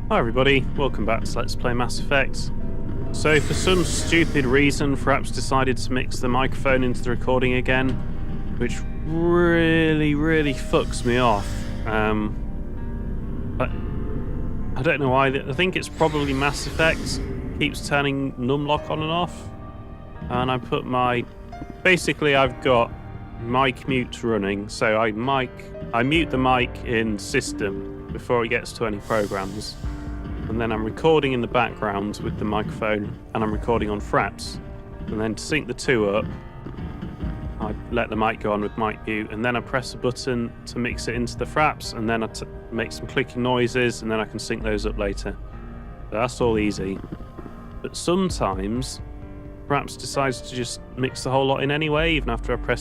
Hi everybody, welcome back to Let's Play Mass Effect. So for some stupid reason, Fraps decided to mix the microphone into the recording again, which really fucks me off. But I don't know why. I think it's probably Mass Effect keeps turning numlock on and off. And I put basically I've got mic mute running, so I mute the mic in system before it gets to any programs. And then I'm recording in the background with the microphone, and I'm recording on Fraps. And then to sync the two up, I let the mic go on with mic mute, and then I press a button to mix it into the Fraps, and then I make some clicking noises, and then I can sync those up later. So that's all easy. But sometimes, Fraps decides to just mix the whole lot in anyway, even after I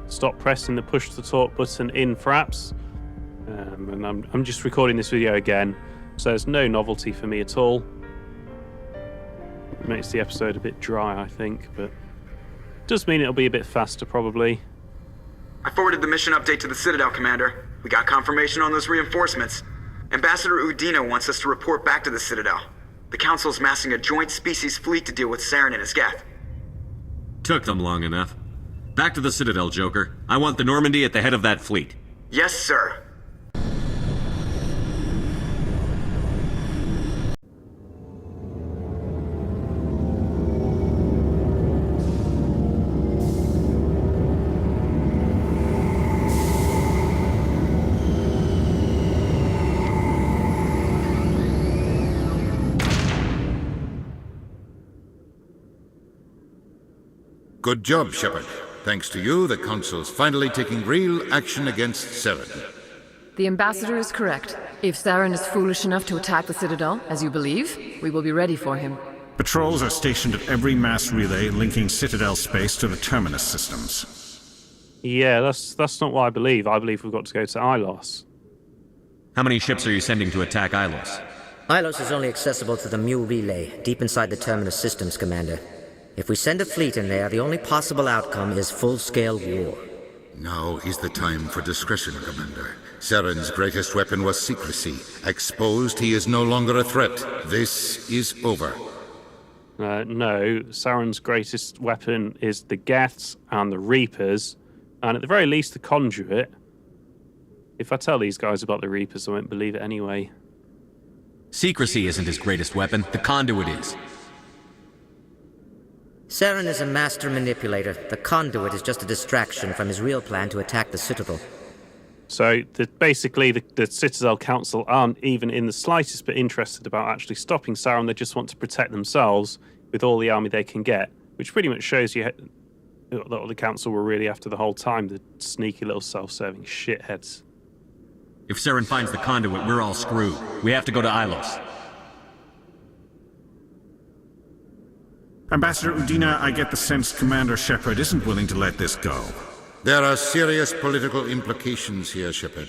stop pressing the push to talk button in Fraps. And I'm just recording this video again. So there's no novelty for me at all. It makes the episode a bit dry, I think, but does mean it'll be a bit faster, probably. I forwarded the mission update to the Citadel, Commander. We got confirmation on those reinforcements. Ambassador Udina wants us to report back to the Citadel. The Council's massing a joint species fleet to deal with Saren and his Geth. Took them long enough. Back to the Citadel, Joker. I want the Normandy at the head of that fleet. Yes, sir. Good job, Shepard. Thanks to you, the Council's finally taking real action against Saren. The Ambassador is correct. If Saren is foolish enough to attack the Citadel, as you believe, we will be ready for him. Patrols are stationed at every mass relay linking Citadel space to the Terminus systems. Yeah, that's not what I believe. I believe we've got to go to Ilos. How many ships are you sending to attack Ilos? Ilos is only accessible to the Mu relay, deep inside the Terminus systems, Commander. If we send a fleet in there, the only possible outcome is full-scale war. Now is the time for discretion, Commander. Saren's greatest weapon was secrecy. Exposed, he is no longer a threat. This is over. No, Saren's greatest weapon is the Geths and the Reapers, and at the very least the Conduit. If I tell these guys about the Reapers, I won't believe it anyway. Secrecy isn't his greatest weapon. The Conduit is. Saren is a master manipulator. The Conduit is just a distraction from his real plan to attack the Citadel. So basically the Citadel Council aren't even in the slightest bit interested about actually stopping Saren. They just want to protect themselves with all the army they can get, which pretty much shows you that the Council were really after the whole time, the sneaky little self-serving shitheads. If Saren finds the Conduit, we're all screwed. We have to go to Ilos. Ambassador Udina, I get the sense Commander Shepard isn't willing to let this go. There are serious political implications here, Shepard.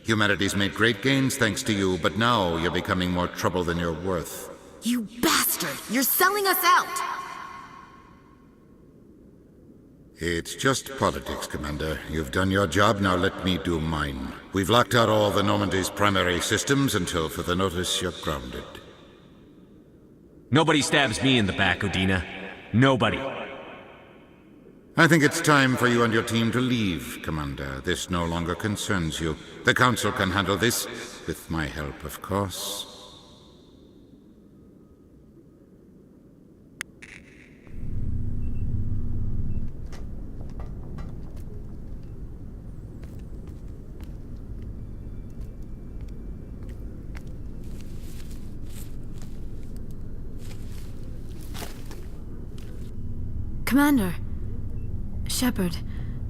Humanity's made great gains thanks to you, but now you're becoming more trouble than you're worth. You bastard! You're selling us out! It's just politics, Commander. You've done your job, now let me do mine. We've locked out all the Normandy's primary systems until further notice you're grounded. Nobody stabs me in the back, Udina. Nobody. I think it's time for you and your team to leave, Commander. This no longer concerns you. The Council can handle this, with my help, of course. Commander. Shepard,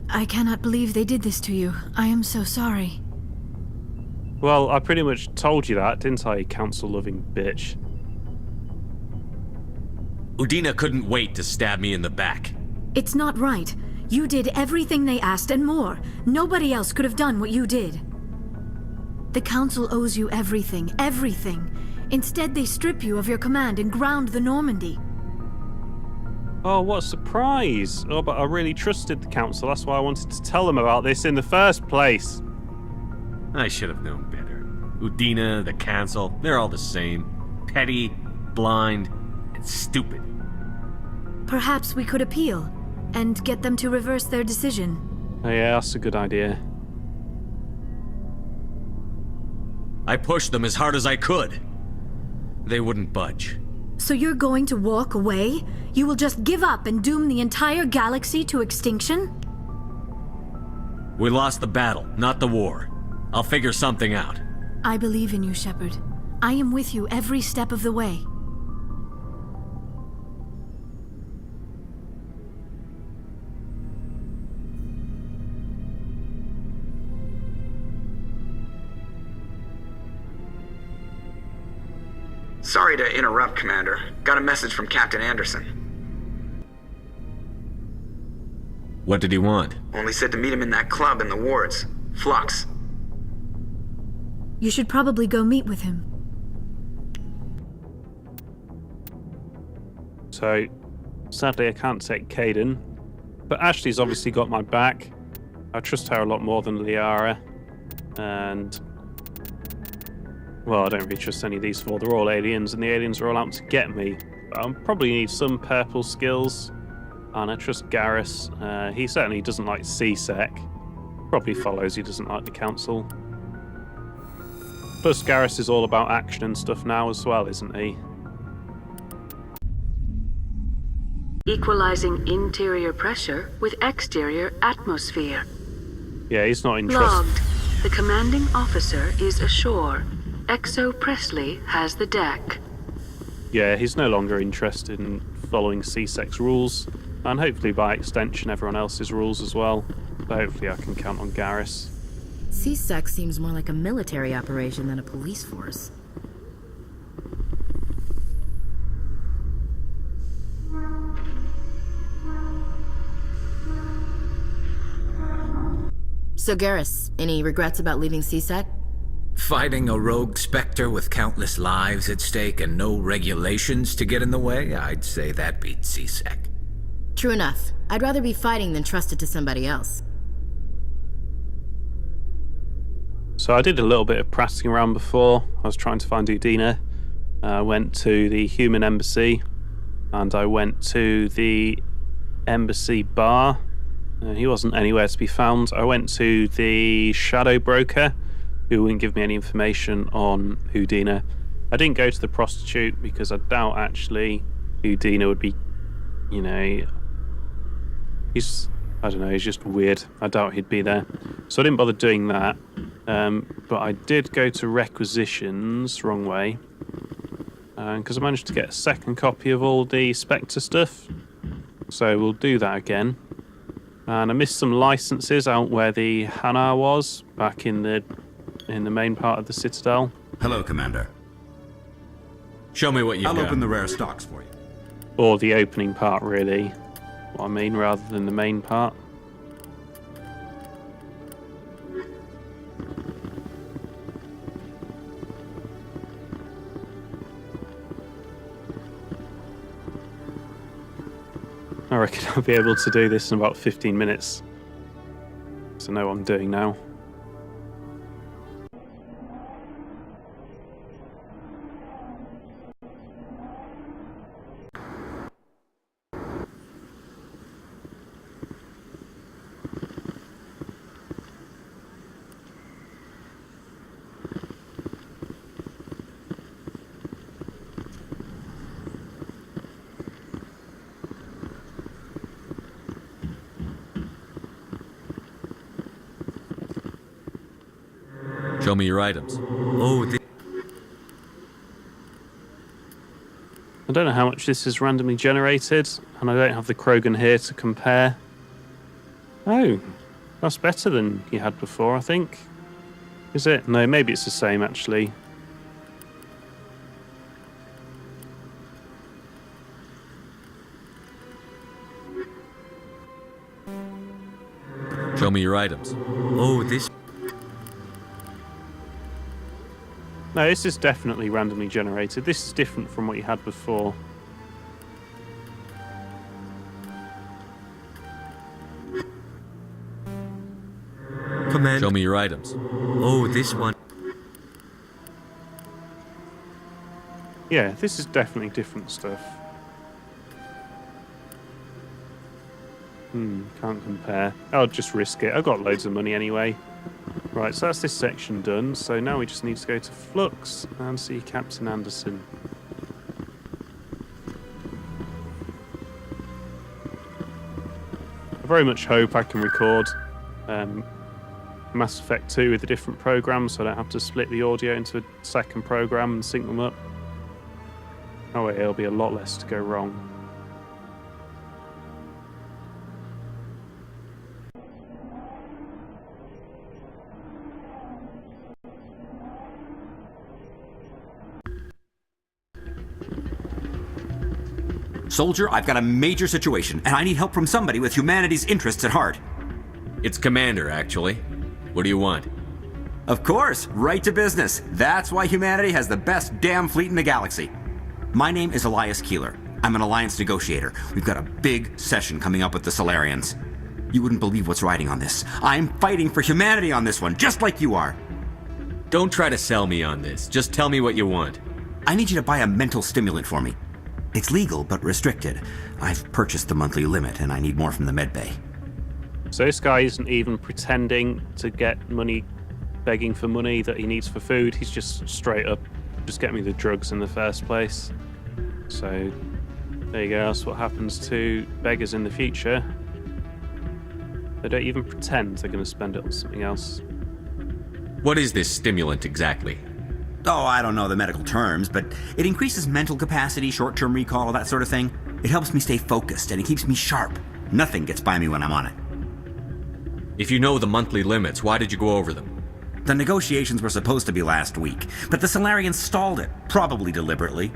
I cannot believe they did this to you. I am so sorry. Well, I pretty much told you that, didn't I, Council-loving bitch? Udina couldn't wait to stab me in the back. It's not right. You did everything they asked and more. Nobody else could have done what you did. The Council owes you everything, everything. Instead, they strip you of your command and ground the Normandy. Oh, what a surprise! Oh, but I really trusted the Council. That's why I wanted to tell them about this in the first place. I should have known better. Udina, the Council, they're all the same. Petty, blind, and stupid. Perhaps we could appeal and get them to reverse their decision. Oh, yeah, that's a good idea. I pushed them as hard as I could. They wouldn't budge. So you're going to walk away? You will just give up and doom the entire galaxy to extinction? We lost the battle, not the war. I'll figure something out. I believe in you, Shepard. I am with you every step of the way. Sorry to interrupt, Commander. Got a message from Captain Anderson. What did he want? Only said to meet him in that club in the wards. Flux. You should probably go meet with him. So, sadly I can't take Kaidan, but Ashley's obviously got my back. I trust her a lot more than Liara, and well, I don't really trust any of these four. They're all aliens, and the aliens are all out to get me. But I'll probably need some purple skills, and I trust Garrus. He certainly doesn't like C-Sec. Probably follows he doesn't like the Council. Plus, Garrus is all about action and stuff now as well, isn't he? Equalizing interior pressure with exterior atmosphere. Yeah, he's not interested. Logged. The commanding officer is ashore. Exo Presley has the deck. Yeah, he's no longer interested in following C-Sec's rules, and hopefully by extension everyone else's rules as well. So hopefully I can count on Garrus. C-Sec seems more like a military operation than a police force. So Garrus, any regrets about leaving C-Sec? Fighting a rogue Spectre with countless lives at stake and no regulations to get in the way, I'd say that beats C-Sec. True enough. I'd rather be fighting than trusted to somebody else. So I did a little bit of prattling around before. I was trying to find Udina. I went to the human embassy, and I went to the embassy bar. He wasn't anywhere to be found. I went to the shadow broker, who wouldn't give me any information on Udina. I didn't go to the prostitute because I doubt actually Udina would be, you know, I don't know, he's just weird. I doubt he'd be there. So I didn't bother doing that. But I did go to requisitions, wrong way, because I managed to get a second copy of all the Spectre stuff. So we'll do that again. And I missed some licenses out where the Hanar was, back in the main part of the Citadel. Hello, Commander. Show me what you've got. I'll open the rare stocks for you. Or the opening part, really. What I mean, rather than the main part. I reckon I'll be able to do this in about 15 minutes. So I know what I'm doing now. Show me your items. I don't know how much this is randomly generated, and I don't have the Krogan here to compare. Oh, that's better than you had before, I think. Is it? No, maybe it's the same, actually. Show me your items. No, this is definitely randomly generated. This is different from what you had before. Show me your items. This one. Yeah, this is definitely different stuff. Can't compare. I'll just risk it. I've got loads of money anyway. Right, so that's this section done. So now we just need to go to Flux and see Captain Anderson. I very much hope I can record Mass Effect 2 with a different program, so I don't have to split the audio into a second program and sync them up. Oh wait, it'll be a lot less to go wrong. Soldier, I've got a major situation, and I need help from somebody with humanity's interests at heart. It's Commander, actually. What do you want? Of course, right to business. That's why humanity has the best damn fleet in the galaxy. My name is Elias Keeler. I'm an alliance negotiator. We've got a big session coming up with the Solarians. You wouldn't believe what's riding on this. I'm fighting for humanity on this one, just like you are. Don't try to sell me on this. Just tell me what you want. I need you to buy a mental stimulant for me. It's legal, but restricted. I've purchased the monthly limit, and I need more from the medbay. So this guy isn't even pretending to get money, begging for money that he needs for food. He's just straight up, just get me the drugs in the first place. So there you go. That's what happens to beggars in the future. They don't even pretend they're going to spend it on something else. What is this stimulant exactly? Oh, I don't know the medical terms, but it increases mental capacity, short-term recall, that sort of thing. It helps me stay focused, and it keeps me sharp. Nothing gets by me when I'm on it. If you know the monthly limits, why did you go over them? The negotiations were supposed to be last week, but the Solarians stalled it, probably deliberately.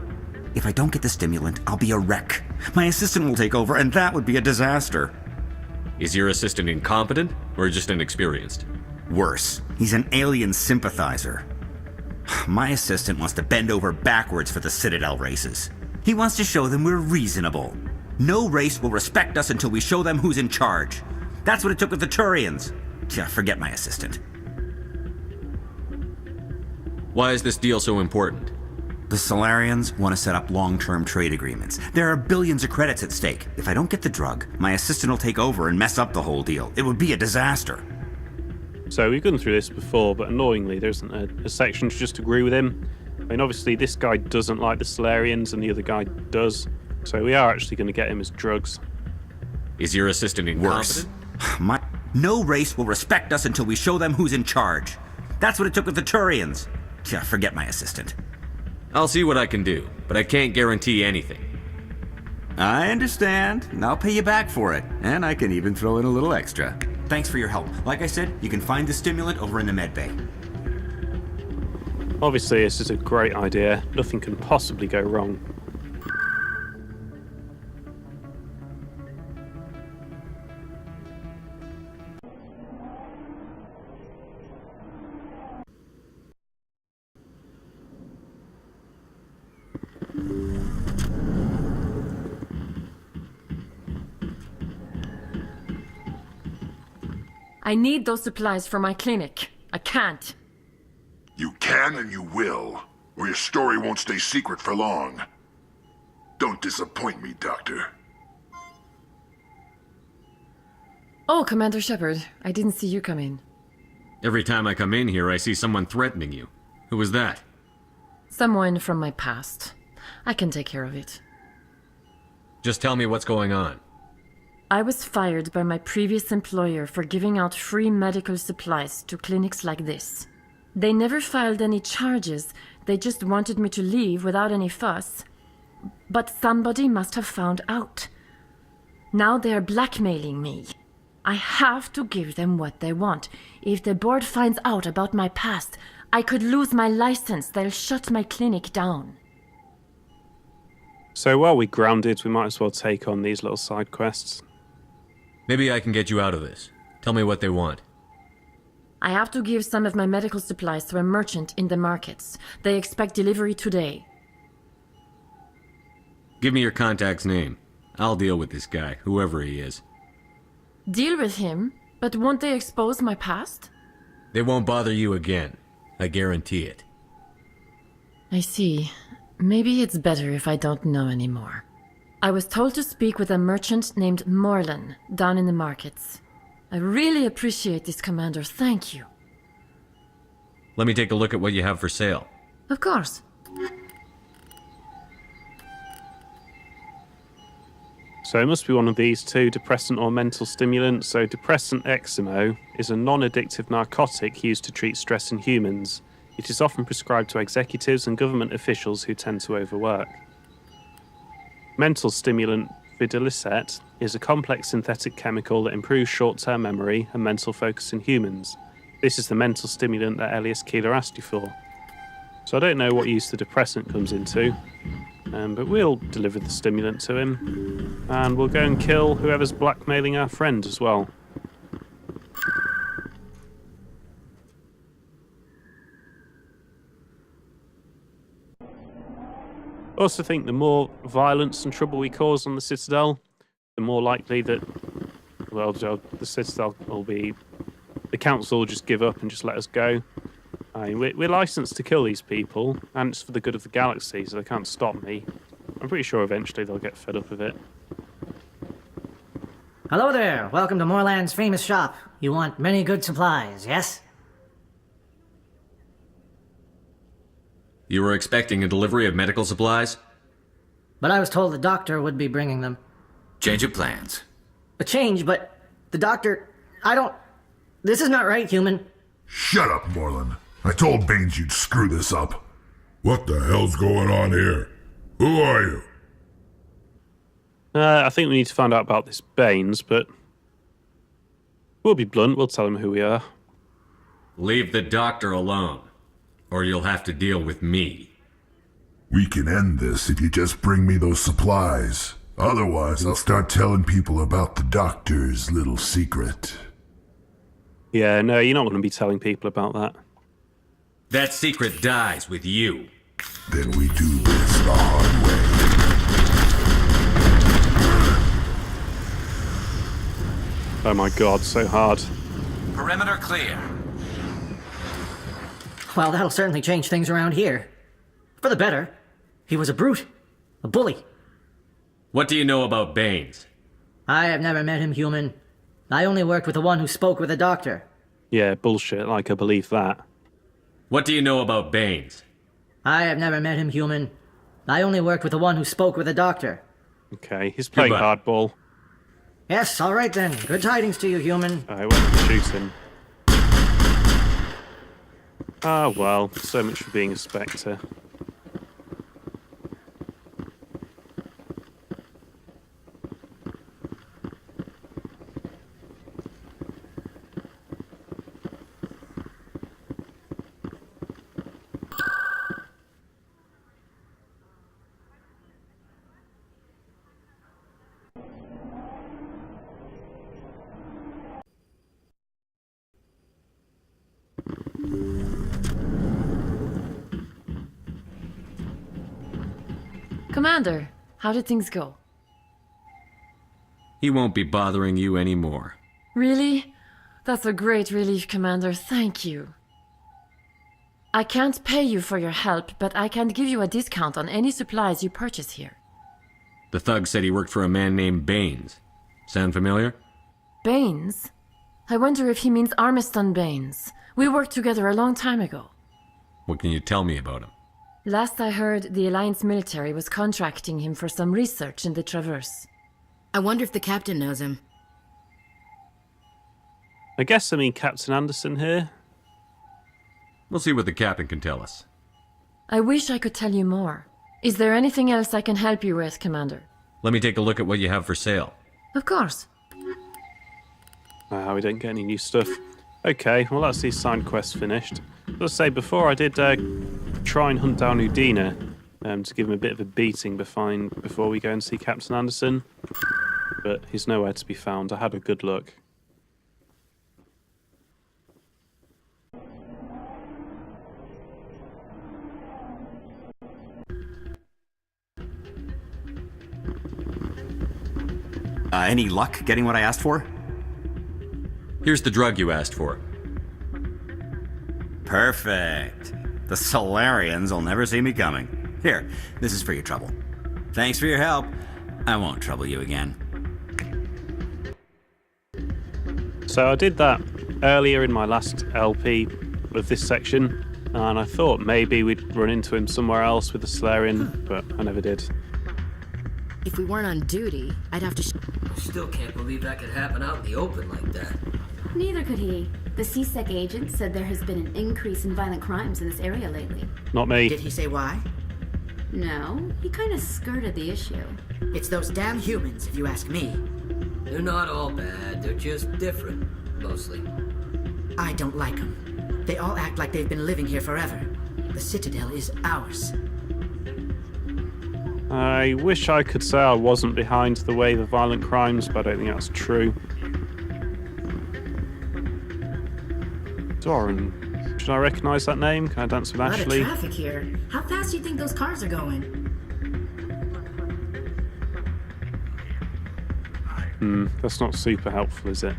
If I don't get the stimulant, I'll be a wreck. My assistant will take over, and that would be a disaster. Is your assistant incompetent, or just inexperienced? Worse, he's an alien sympathizer. My assistant wants to bend over backwards for the Citadel races. He wants to show them we're reasonable. No race will respect us until we show them who's in charge. That's what it took with the Turians. Yeah, forget my assistant. Why is this deal so important? The Solarians want to set up long-term trade agreements. There are billions of credits at stake. If I don't get the drug, my assistant will take over and mess up the whole deal. It would be a disaster. So we've gone through this before, but annoyingly there isn't a section to just agree with him. I mean, obviously this guy doesn't like the Solarians and the other guy does. So we are actually going to get him as drugs. Is your assistant incompetent? Worse. No race will respect us until we show them who's in charge. That's what it took with the Turians. Yeah, forget my assistant. I'll see what I can do, but I can't guarantee anything. I understand. And I'll pay you back for it. And I can even throw in a little extra. Thanks for your help. Like I said, you can find the stimulant over in the medbay. Obviously, this is a great idea. Nothing can possibly go wrong. I need those supplies for my clinic. I can't. You can and you will, or your story won't stay secret for long. Don't disappoint me, Doctor. Oh, Commander Shepard. I didn't see you come in. Every time I come in here, I see someone threatening you. Who was that? Someone from my past. I can take care of it. Just tell me what's going on. I was fired by my previous employer for giving out free medical supplies to clinics like this. They never filed any charges. They just wanted me to leave without any fuss. But somebody must have found out. Now they're blackmailing me. I have to give them what they want. If the board finds out about my past, I could lose my license. They'll shut my clinic down. So while we're grounded, we might as well take on these little side quests. Maybe I can get you out of this. Tell me what they want. I have to give some of my medical supplies to a merchant in the markets. They expect delivery today. Give me your contact's name. I'll deal with this guy, whoever he is. Deal with him? But won't they expose my past? They won't bother you again. I guarantee it. I see. maybe it's better if I don't know anymore. I was told to speak with a merchant named Morlan down in the markets. I really appreciate this, Commander. Thank you. Let me take a look at what you have for sale. Of course. So it must be one of these two, depressant or mental stimulant. So depressant Eximo is a non-addictive narcotic used to treat stress in humans. It is often prescribed to executives and government officials who tend to overwork. Mental stimulant Fidelicet is a complex synthetic chemical that improves short-term memory and mental focus in humans. This is the mental stimulant that Elias Keeler asked you for. So I don't know what use the depressant comes into, but we'll deliver the stimulant to him, and we'll go and kill whoever's blackmailing our friend as well. I also think the more violence and trouble we cause on the Citadel, the more likely that, well, the Citadel will be... the Council will just give up and just let us go. I mean, we're licensed to kill these people, and it's for the good of the galaxy, so they can't stop me. I'm pretty sure eventually they'll get fed up with it. Hello there. Welcome to Morlan's famous shop. You want many good supplies, yes? You were expecting a delivery of medical supplies? But I was told the doctor would be bringing them. Change of plans. A change, but the doctor... This is not right, human. Shut up, Morlan. I told Baines you'd screw this up. What the hell's going on here? Who are you? I think we need to find out about this Baines, but... we'll be blunt, we'll tell him who we are. Leave the doctor alone, or you'll have to deal with me. We can end this if you just bring me those supplies. Otherwise, I'll start telling people about the doctor's little secret. Yeah, no, you're not going to be telling people about that. That secret dies with you. Then we do this the hard way. Oh my god, so hard. Perimeter clear. Well, that'll certainly change things around here. For the better. He was a brute. A bully. What do you know about Baines? I have never met him, human. I only worked with the one who spoke with the doctor. Yeah, bullshit, like I believe that. What do you know about Baines? I have never met him, human. I only worked with the one who spoke with the doctor. Okay, he's playing hardball. Yes, all right then. Good tidings to you, human. I went to shoot him. Ah, well, so much for being a Spectre. Commander, how did things go? He won't be bothering you anymore. Really? That's a great relief, Commander. Thank you. I can't pay you for your help, but I can give you a discount on any supplies you purchase here. The thug said he worked for a man named Baines. Sound familiar? Baines? I wonder if he means Armiston Baines. We worked together a long time ago. What can you tell me about him? Last I heard, the Alliance military was contracting him for some research in the Traverse. I wonder if the captain knows him. I guess I mean Captain Anderson here. We'll see what the captain can tell us. I wish I could tell you more. Is there anything else I can help you with, Commander? Let me take a look at what you have for sale. Of course. We don't get any new stuff. Okay, well that's these side quests finished. Let's say before I did try and hunt down Udina to give him a bit of a beating before we go and see Captain Anderson. But he's nowhere to be found. I had a good look. Any luck getting what I asked for? Here's the drug you asked for. Perfect. The Solarians will never see me coming. Here, this is for your trouble. Thanks for your help. I won't trouble you again. So I did that earlier in my last LP of this section, and I thought maybe we'd run into him somewhere else with the Solarian, but I never did. If we weren't on duty, I'd have to I still can't believe that could happen out in the open like that. Neither could he. The CSEC agent said there has been an increase in violent crimes in this area lately. Not me. Did he say why? No, he kind of skirted the issue. It's those damn humans, if you ask me. They're not all bad, they're just different, mostly. I don't like them. They all act like they've been living here forever. The Citadel is ours. I wish I could say I wasn't behind the wave of violent crimes, but I don't think that's true. Doran. Should I recognise that name? Can I dance with Ashley? A lot of traffic here. How fast do you think those cars are going? That's not super helpful, is it?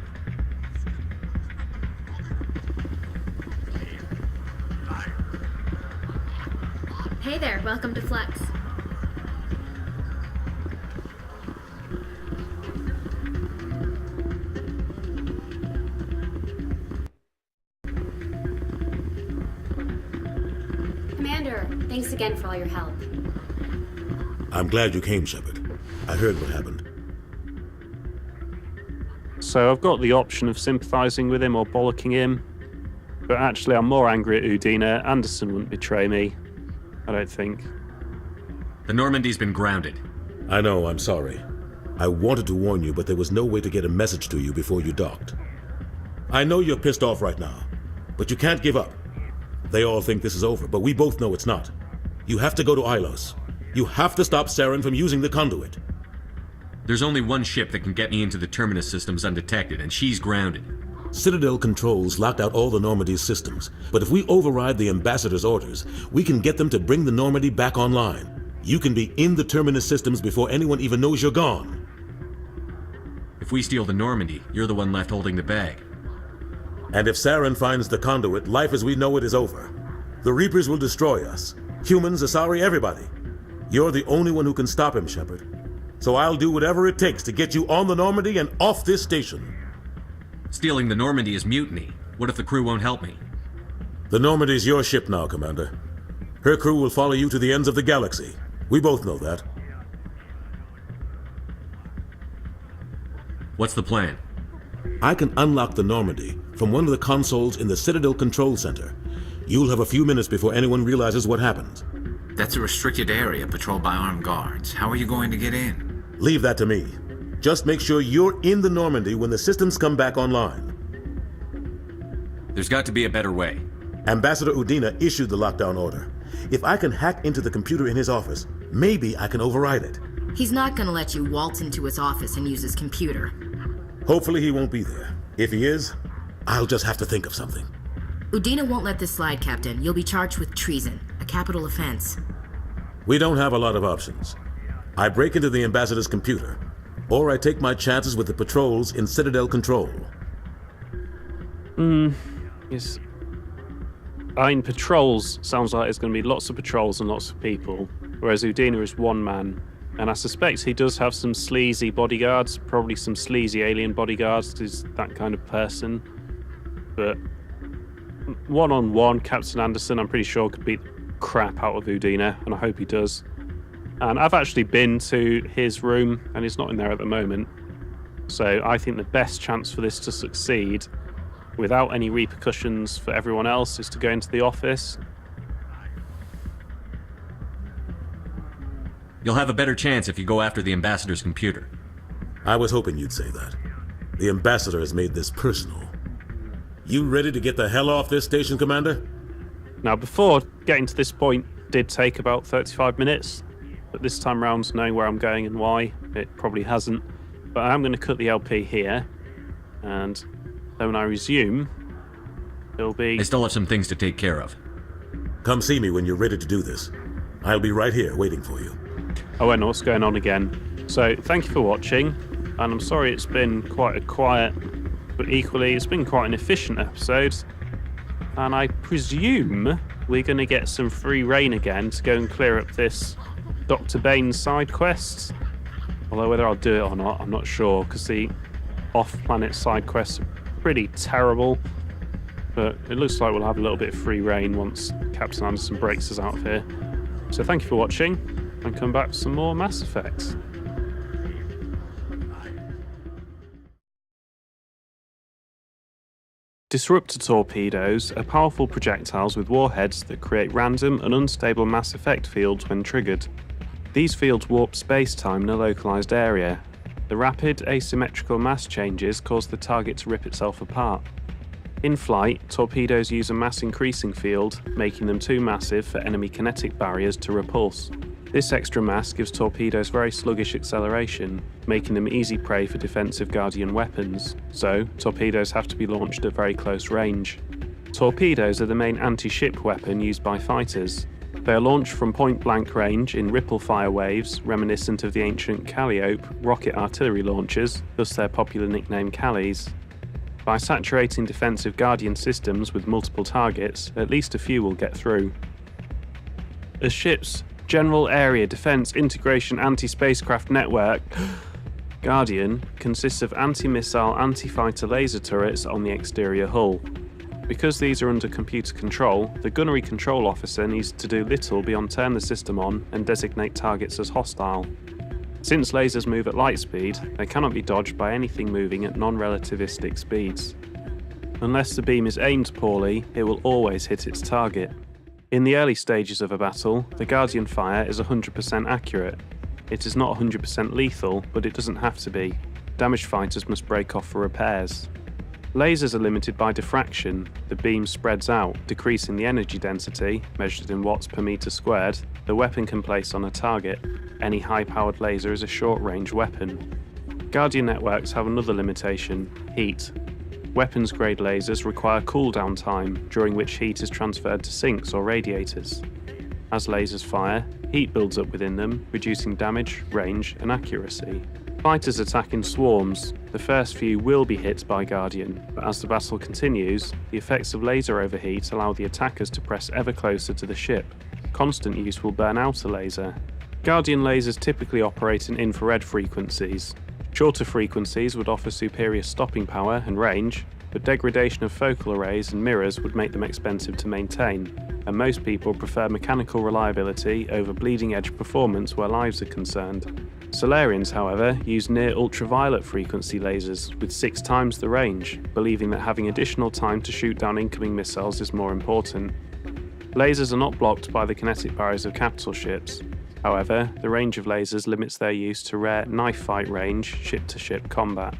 Hey there, welcome to Flex. Commander, thanks again for all your help. I'm glad you came, Shepard. I heard what happened. So I've got the option of sympathising with him or bollocking him, but actually I'm more angry at Udina. Anderson wouldn't betray me, I don't think. The Normandy's been grounded. I know, I'm sorry. I wanted to warn you, but there was no way to get a message to you before you docked. I know you're pissed off right now, but you can't give up. They all think this is over, but we both know it's not. You have to go to Ilos. You have to stop Saren from using the conduit. There's only one ship that can get me into the Terminus systems undetected, and she's grounded. Citadel controls locked out all the Normandy's systems, but if we override the Ambassador's orders, we can get them to bring the Normandy back online. You can be in the Terminus systems before anyone even knows you're gone. If we steal the Normandy, you're the one left holding the bag. And if Saren finds the conduit, life as we know it is over. The Reapers will destroy us. Humans, Asari, everybody. You're the only one who can stop him, Shepard. So I'll do whatever it takes to get you on the Normandy and off this station. Stealing the Normandy is mutiny. What if the crew won't help me? The Normandy's your ship now, Commander. Her crew will follow you to the ends of the galaxy. We both know that. What's the plan? I can unlock the Normandy from one of the consoles in the Citadel Control Center. You'll have a few minutes before anyone realizes what happened. That's a restricted area patrolled by armed guards. How are you going to get in? Leave that to me. Just make sure you're in the Normandy when the systems come back online. There's got to be a better way. Ambassador Udina issued the lockdown order. If I can hack into the computer in his office, maybe I can override it. He's not gonna let you waltz into his office and use his computer. Hopefully he won't be there. If he is, I'll just have to think of something. Udina won't let this slide, Captain. You'll be charged with treason, a capital offense. We don't have a lot of options. I break into the Ambassador's computer, or I take my chances with the patrols in Citadel Control. Yes. I mean, patrols sounds like there's going to be lots of patrols and lots of people, whereas Udina is one man. And I suspect he does have some sleazy bodyguards, probably some sleazy alien bodyguards, because he's that kind of person. But one-on-one, Captain Anderson, I'm pretty sure, could beat the crap out of Udina, and I hope he does. And I've actually been to his room, and he's not in there at the moment. So I think the best chance for this to succeed, without any repercussions for everyone else, is to go into the office. You'll have a better chance if you go after the Ambassador's computer. I was hoping you'd say that. The Ambassador has made this personal. You ready to get the hell off this station, Commander? Now, before getting to this point did take about 35 minutes, but this time round, knowing where I'm going and why, it probably hasn't. But I'm going to cut the LP here, and then when I resume, it'll be... I still have some things to take care of. Come see me when you're ready to do this. I'll be right here waiting for you. I won't know what's going on again. So, thank you for watching, and I'm sorry it's been quite a quiet, but equally it's been quite an efficient episode. And I presume we're going to get some free reign again to go and clear up this Dr. Bane's side quests. Although whether I'll do it or not, I'm not sure, because the off-planet side quests are pretty terrible. But it looks like we'll have a little bit of free reign once Captain Anderson breaks us out of here. So thank you for watching, and come back for some more Mass Effect. Disruptor torpedoes are powerful projectiles with warheads that create random and unstable mass effect fields when triggered. These fields warp space-time in a localized area. The rapid, asymmetrical mass changes cause the target to rip itself apart. In flight, torpedoes use a mass-increasing field, making them too massive for enemy kinetic barriers to repulse. This extra mass gives torpedoes very sluggish acceleration, making them easy prey for defensive Guardian weapons, so torpedoes have to be launched at very close range. Torpedoes are the main anti-ship weapon used by fighters. They are launched from point-blank range in ripple-fire waves reminiscent of the ancient Calliope rocket artillery launchers, thus their popular nickname Callies. By saturating defensive Guardian systems with multiple targets, at least a few will get through. A ship's General Area Defense Integration Anti-Spacecraft Network Guardian consists of anti-missile, anti-fighter laser turrets on the exterior hull. Because these are under computer control, the gunnery control officer needs to do little beyond turn the system on and designate targets as hostile. Since lasers move at light speed, they cannot be dodged by anything moving at non-relativistic speeds. Unless the beam is aimed poorly, it will always hit its target. In the early stages of a battle, the Guardian fire is 100% accurate. It is not 100% lethal, but it doesn't have to be. Damaged fighters must break off for repairs. Lasers are limited by diffraction. The beam spreads out, decreasing the energy density, measured in watts per meter squared, the weapon can place on a target. Any high-powered laser is a short-range weapon. Guardian networks have another limitation: heat. Weapons-grade lasers require cooldown time, during which heat is transferred to sinks or radiators. As lasers fire, heat builds up within them, reducing damage, range, and accuracy. Fighters attack in swarms. The first few will be hit by Guardian, but as the battle continues, the effects of laser overheat allow the attackers to press ever closer to the ship. Constant use will burn out a laser. Guardian lasers typically operate in infrared frequencies. Shorter frequencies would offer superior stopping power and range, but degradation of focal arrays and mirrors would make them expensive to maintain, and most people prefer mechanical reliability over bleeding-edge performance where lives are concerned. Solarians, however, use near-ultraviolet frequency lasers with 6 times the range, believing that having additional time to shoot down incoming missiles is more important. Lasers are not blocked by the kinetic barriers of capital ships. However, the range of lasers limits their use to rare knife fight range ship-to-ship combat.